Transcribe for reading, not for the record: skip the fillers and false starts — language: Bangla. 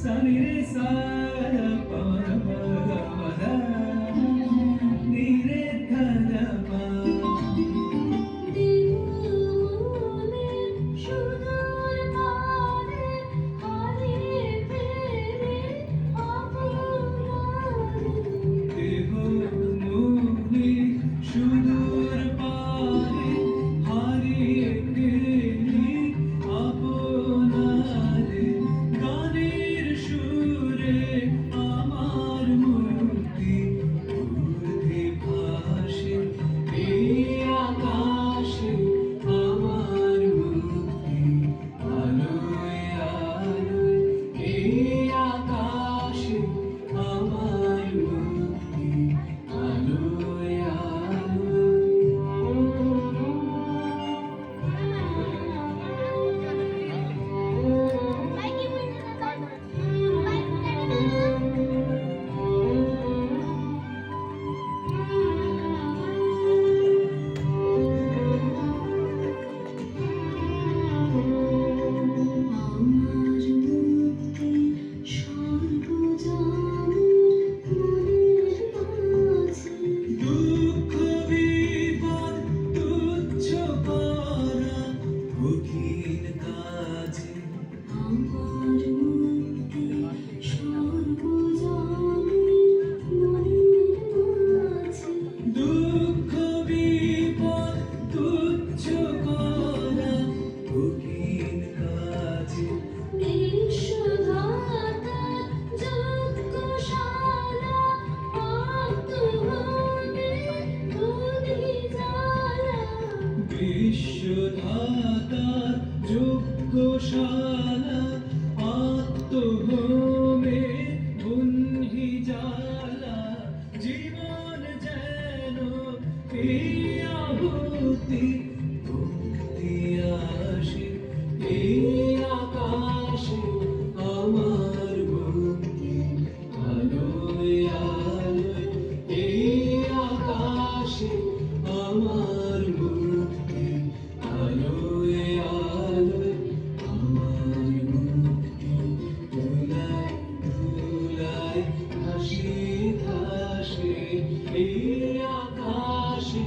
सनि रे सा प म ग म ध नि रे ध ध प সুদূর পারে হারিয়ে গেলি আপনারে গানের সুরে আমার মুক্তি ঊর্ধ্বে ভাসে এই আকাশে আমার মুক্তি আলোয় আলোয় এই আকাশে আমার মুক্তি আলোয় দুঃখ বিপদ তুচ্ছ করা কঠিন কাজে আমার মুক্তি সর্বজনের মনের মাঝে। দুঃখ বিপদ তুচ্ছ করা কঠিন কাজে বিশ্বধাতার যজ্ঞশালা আত্মহনে অধিজালা। বিশ্বধাতার যজ্ঞশালা আত্মহোমে বহ্নি জ্বালা জীবন যেন এই আহুতি ভক্তি আসে এই আকাশে আমার মুক্তি আলোয় আলোয় এই আকাশে আমার মুক্তি আলোয় আলোয় আমার মুক্তি ধুলায় ধুলায় ভাসে ভাসে এই আকাশে